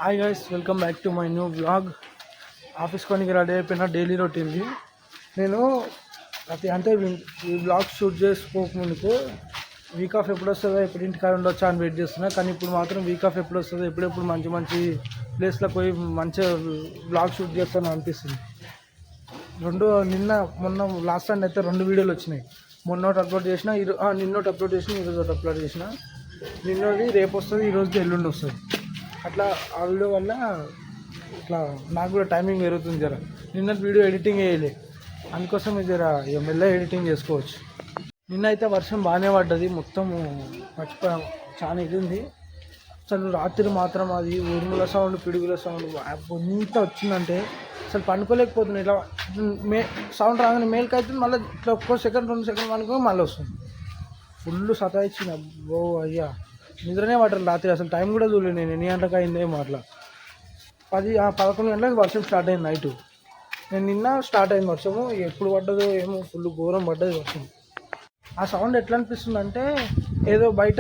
Hi guys, welcome back to my new blog. Office కొనికి ready అయిపోయిన daily రొటీన్ది. నేను ఈ బ్లాగ్ షూట్ చేసుకోకముందుకు వీక్ ఆఫ్ ఎప్పుడు వస్తుందో, ఎప్పుడు ఇంటికాడ ఉండొచ్చా అని వెయిట్ చేస్తున్నా. కానీ ఇప్పుడు మాత్రం వీక్ ఆఫ్ ఎప్పుడు వస్తుందో, ఎప్పుడెప్పుడు మంచి మంచి ప్లేస్లకు పోయి మంచిగా బ్లాగ్ షూట్ చేస్తాను అనిపిస్తుంది. మొన్న లాస్ట్ టైం అయితే 2 వీడియోలు వచ్చినాయి. మొన్నోటి అప్లోడ్ చేసిన, నిన్నోటి అప్లోడ్ చేసిన, ఈరోజు ఒకటి అప్లోడ్ చేసిన. నిన్నోది రేపు వస్తుంది, ఈరోజు ఎల్లుండి వస్తుంది. అట్లా ఆ వీడియో వల్ల ఇట్లా నాకు కూడా టైమింగ్ పెరుగుతుంది. జర నిన్న వీడియో ఎడిటింగ్ వేయలే, అందుకోసం జర మెల్ల ఎడిటింగ్ చేసుకోవచ్చు. నిన్న అయితే వర్షం బాగానే పడ్డది, మొత్తం మర్చిపోయాం, చాలా ఇది ఉంది. అసలు రాత్రి మాత్రం అది ఉరుముల సౌండ్, పిడుగుల సౌండ్ ఎంత వచ్చిందంటే అసలు పండుకోలేకపోతుంది. ఇట్లా సౌండ్ రాగానే మేల్కి అవుతుంది, మళ్ళీ ఇట్లా 1 సెకండ్ 2 సెకండ్ అనుకో మళ్ళీ వస్తుంది. ఫుల్ సతాయించింది. అబ్బో అయ్యా, నిద్రనే పట్టరు రాత్రి. అసలు టైం కూడా చూడలేదు నేను, ఎన్ని గంటలకు అయిందేమో. అట్లా 11 గంటలకు వర్షం స్టార్ట్ అయింది నైటు. నేను నిన్న స్టార్ట్ అయింది వర్షము, ఎప్పుడు పడ్డదో ఏమో, ఫుల్ ఘోరం పడ్డది వర్షం. ఆ సౌండ్ ఎట్లా అనిపిస్తుంది అంటే ఏదో బయట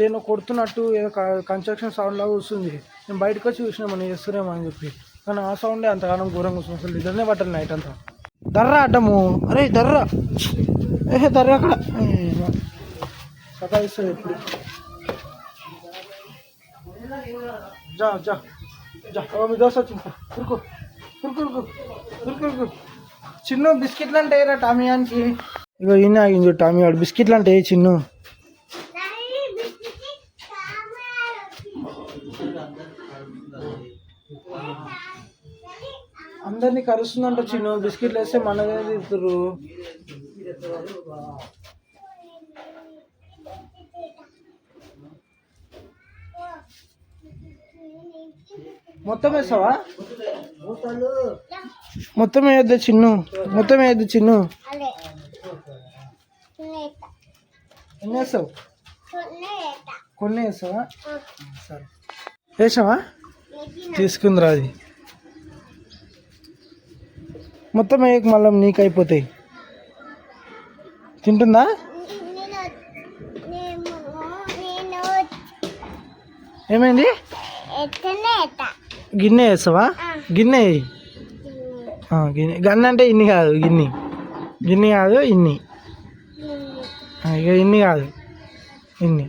దేన్నో కొడుతున్నట్టు, ఏదో కన్స్ట్రక్షన్ సౌండ్ లాగా వస్తుంది. నేను బయటకు వచ్చి చూసినా మనం చేస్తున్నామో అని చెప్పి, కానీ ఆ సౌండే అంతగానం ఘోరంగా వస్తుంది. అసలు నిద్రనే పట్టాలి నైట్ అంతా. దర్రా అడ్డము, అరే దర్రా, దర్రా అక్కడ సతాయిస్తుంది ఎప్పుడు. జా జా జా మీ దోశ వచ్చింది, కురుకు కురుకు కురుకు కురుకు. చిన్న బిస్కెట్లు అంటే ఏరా టామియానికి. ఇగో ఈయన ఆగింది టామీ వాడు. బిస్కెట్లు అంటే చిన్ను అందరినీ కరుస్తుందంట. చిన్ను బిస్కెట్లు వేస్తే మనదే తిరుగుతారు. మొత్తం వేస్తావా? మొత్తం వేయద్దు చిన్ను, మొత్తం వేయద్దు చిన్ను. ఎన్ని వేస్తావు? కొన్ని వేస్తావా? సరే వేసావా? తీసుకుందిరా అది. మొత్తం వేయకు, మళ్ళీ నీకు అయిపోతాయి. తింటుందా? ఏమైంది? గిన్నె వేస్తావా? గిన్నె గిన్నె. గన్ను అంటే ఇన్ని కాదు, గిన్నె కాదు, ఇన్ని. ఇక ఇన్ని కాదు, ఇన్ని.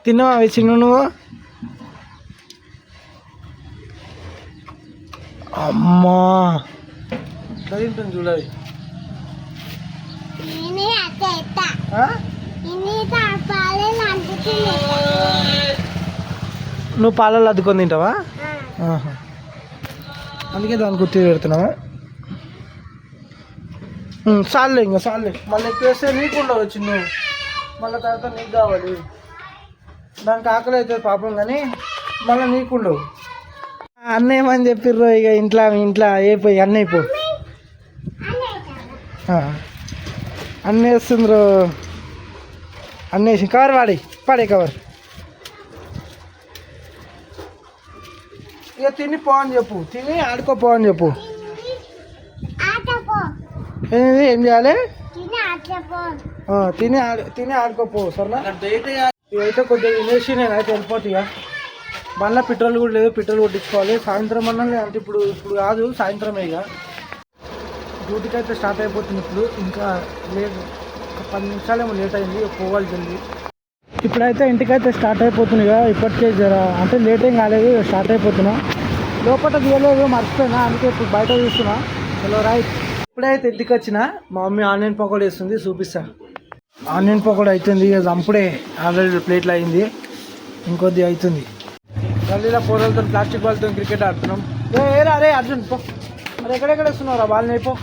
తిన్నావా అవి చిన్న నువ్వు? అమ్మా తింటుంది చూడాలి. నువ్వు పాలలో అద్దుకొని తింటావా? అందుకే దాన్ని గుర్తు పెడుతున్నావా? చాలే, ఇంకా చాలే. మళ్ళీ ఎక్కువ వేస్తే నీకు ఉండవు చిన్ను, మళ్ళీ తర్వాత నీకు కావాలి. దానికి ఆకలి అవుతుంది పాపం, కానీ మళ్ళీ నీకు ఉండవు. అన్న ఏమని చెప్పిర్రు ఇక ఇంట్లో అయిపోయి అన్నీ అయిపో అన్నీ వేస్తుండ్రు. అన్నీ వేసి కవర్ పాడే కవర్. ఇక తిని పో అని చెప్పు, తిని ఆడుకోపో అని చెప్పు. ఏం చేయాలి? తిని ఆడుకోపో సరేనా? ఇవైతే కొద్దిగా తినేసి నేనైతే వెళ్ళిపోతా. ఇక మళ్ళీ పెట్రోల్ కూడా లేదు, పెట్రోల్ కొట్టించుకోవాలి. సాయంత్రం అన్నా అంటే ఇప్పుడు కాదు, సాయంత్రమే. ఇక డ్యూటీకి అయితే స్టార్ట్ అయిపోతుంది. ఇప్పుడు ఇంకా లేదు, 10 నిమిషాలేమో లేట్ అయింది, పోవాలి జల్ది. ఇప్పుడైతే ఇంటికైతే స్టార్ట్ అయిపోతుంది. ఇక ఇప్పటికే అంటే లేట్ ఏం కాలేదు, స్టార్ట్ అయిపోతున్నా. లోపల తీయలేదు, మర్చిపోయినా, అందుకే ఇప్పుడు బయట చూస్తున్నా. Hello right. ఇప్పుడైతే ఇంటికి వచ్చిన మా మమ్మీ ఆనియన్ పకోడీ వేస్తుంది, చూపిస్తా. ఆనియన్ పకోడీ అవుతుంది, ఇక చంపుడే ఆల్రెడీ ప్లేట్లు అయింది, ఇంకొద్ది అవుతుంది. గల్లీలో పోరలతో ప్లాస్టిక్ బాల్తో క్రికెట్ ఆడుతున్నాం. ఏరా అరే అర్జున్ పో, మరి ఎక్కడెక్కడ వస్తున్నారా బాల్ని? అయిపో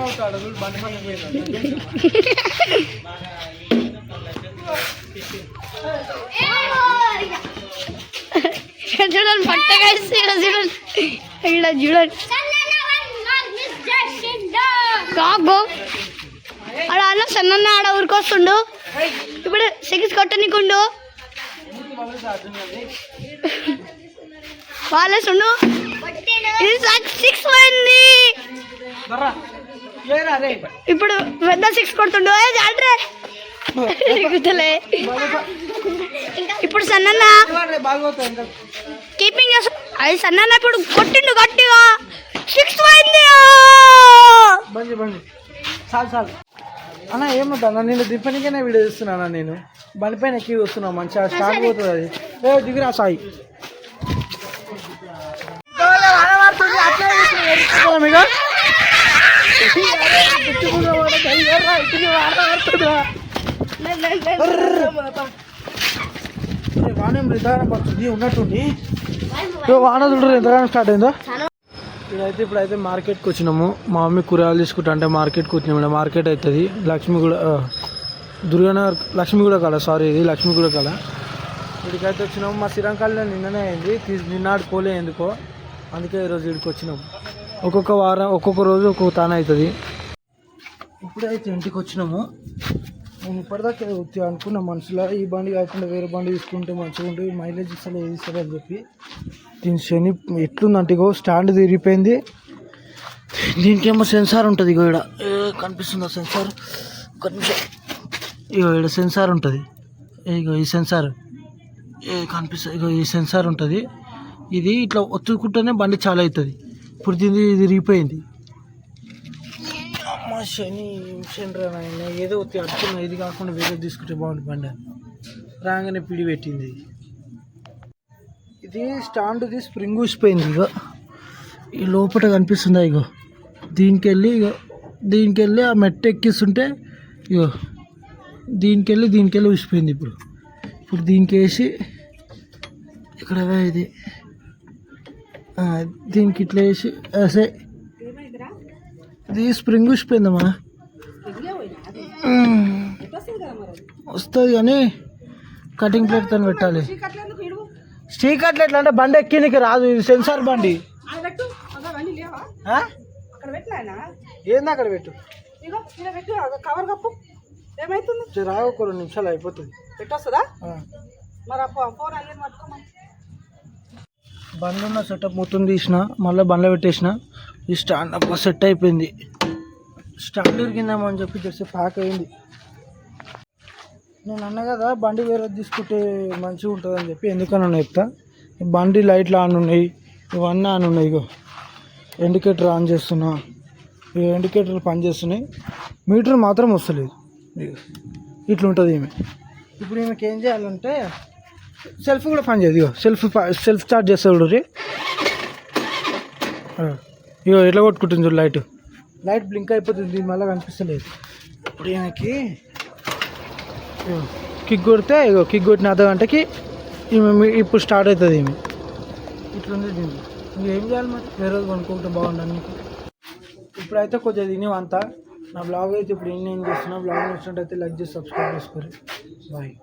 అవుతాడు బండి పని చూడండి పట్టగా చూడండి, ఇక్కడ చూడండి కాకు ఆడ అన్న సన్న ఆడ ఊరికొస్తుండు. ఇప్పుడు 6 కొట్టనికుండు వాళ్ళేస్తుండు. ఇది 6 పోయింది. ఇప్పుడు పెద్ద 6 కొడుతుండు. గుర్తులే. ఇప్పుడు సన్న బాగా ఇంకా కీపింగ్ అది సన్న ఇప్పుడు కొట్టిండు గట్టిగా 6 పోయింది. బండి చాలు అన్న ఏమవుతా అన్న నేను దింపనికైనా వీడియో తీస్తున్నాను నేను బండి పైన ఎక్కి వస్తున్నా మంచిగా స్టార్ట్ పోతుంది అది దిగురా సాయి వాన ఎంతగానో పడుతుంది ఉన్నట్టుండి వాన చూడరు ఎంతగానో స్టార్ట్ అయిందో. ఇప్పుడైతే మార్కెట్కి వచ్చినాము. మా మమ్మీ కూరగాయలు తీసుకుంటా అంటే మార్కెట్కి వచ్చినాము. మార్కెట్ అవుతుంది దుర్గానగర్ లక్ష్మీగూడ కాడ, సారీ ఇది లక్ష్మీగూడ కాడ. ఇక్కడికైతే వచ్చినాము. మా శ్రీరంకాల్లో నిన్ననే అయింది, నిన్నాడు పోలే ఎందుకో, అందుకే ఈరోజు ఇక్కడికి వచ్చినాము. ఒక్కొక్క వారం ఒక్కొక్క రోజు ఒక్కొక్క తాన అవుతుంది. ఇప్పుడైతే ఇంటికి వచ్చినాము. నేను ఇప్పటిదాకా అనుకున్న మనసులో ఈ బండి కాకుండా వేరే బండి తీసుకుంటే మంచిగా ఉంటుంది, మైలేజ్ ఇస్తారు ఏది ఇస్తారు అని చెప్పి. దీని శని ఎట్లుందంటే ఇగో స్టాండ్ తిరిగిపోయింది. దీనికేమో సెన్సార్ ఉంటుంది. ఇగో ఇక్కడ కనిపిస్తుందా సెన్సార్? ఒక నిమిషం. ఇగో ఇక్కడ సెన్సార్ ఉంటుంది. ఇగో ఈ సెన్సార్ కనిపిస్తుంది. ఇగో ఈ సెన్సార్ ఉంటుంది. ఇది ఇట్లా ఒత్తుకుంటేనే బండి చాలా అవుతుంది. ఇప్పుడు దీన్ని ఇది తిరిగిపోయింది. అమ్మ శని శని ఏదో అడుగుతున్నా, ఇది కాకుండా వేరే తీసుకుంటే బాగుంటుంది బండి. రాగానే పిడి పెట్టింది. ఇది స్టాండ్ది స్ప్రింగ్ ఊసిపోయింది. ఇగో ఈ లోపల కనిపిస్తుందా? ఇగో దీనికి వెళ్ళి ఆ మెట్ట ఎక్కిస్తుంటే ఇగో దీనికి వెళ్ళి ఊసిపోయింది. ఇప్పుడు దీనికి వేసి ఇక్కడ ఇది దీనికి ఇట్లా వేసి వేసే ఇది స్ప్రింగ్ ఊసిపోయిందమ్మా. వస్తుంది కానీ కటింగ్ ప్లేట్ తో పెట్టాలి. స్టీకర్లు ఎట్లా అంటే బండి ఎక్కినికి రాదు, ఇది సెన్సార్ బండి. ఏంది అక్కడ పెట్టు, కవర్ కప్పు ఏమైతుంది? రావు ఒక 2 నిమిషాలు అయిపోతుంది. పెట్టొస్తుందా? మరి ఫోన్ అయ్యేది పట్టుకోమని. బండ్లో ఉన్న సెటప్ మొత్తం తీసిన, మళ్ళీ బండ్లో పెట్టేసిన. ఈ స్టాండ్ అబ్బా సెట్ అయిపోయింది. స్టాండ్ ఇరిగిందేమో అని చెప్పి చేస్తే ప్యాక్ అయింది. నేను అన్నా కదా బండి వేరే తీసుకుంటే మంచిగా ఉంటుంది అని చెప్పి. ఎందుకన్నా చెప్తా, బండి లైట్లు ఆన్ ఉన్నాయి, ఇవన్నీ ఆన్ ఉన్నాయి. ఇగో ఇండికేటర్ ఆన్ చేస్తున్నా, ఇక ఇండికేటర్లు పనిచేస్తున్నాయి, మీటర్ మాత్రం వస్తలేదు. ఇట్లా ఉంటుంది ఈమె. ఇప్పుడు ఈమెకి ఏం చేయాలంటే సెల్ఫ్ కూడా పని చేయదు. ఇగో సెల్ఫ్ స్టార్ట్ చేస్తాడు. ఇగో ఎట్లా కొట్టుకుంటుంది చూడు, లైట్ బ్లింక్ అయిపోతుంది, దీని వల్ల కనిపిస్తలేదు. ఇప్పుడు ఈమెకి కిక్ కొడితే ఇగో కిక్ కొట్టిన అర్ధగంటకి ఈమె ఇప్పుడు స్టార్ట్ అవుతుంది. ఈమె ఇట్లుంది దీనికి. ఏం చేయాలి మరి, వేరే రోజు కొనుక్కుంటే బాగుండదు. ఇప్పుడైతే కొద్దిగా తినేవంతా. నా బ్లాగ్ అయితే ఇప్పుడు ఏం చేస్తున్నా. బ్లాగ్ నచ్చినట్టయితే లైక్ చేసి సబ్స్క్రైబ్ చేసుకోరు. బాయ్.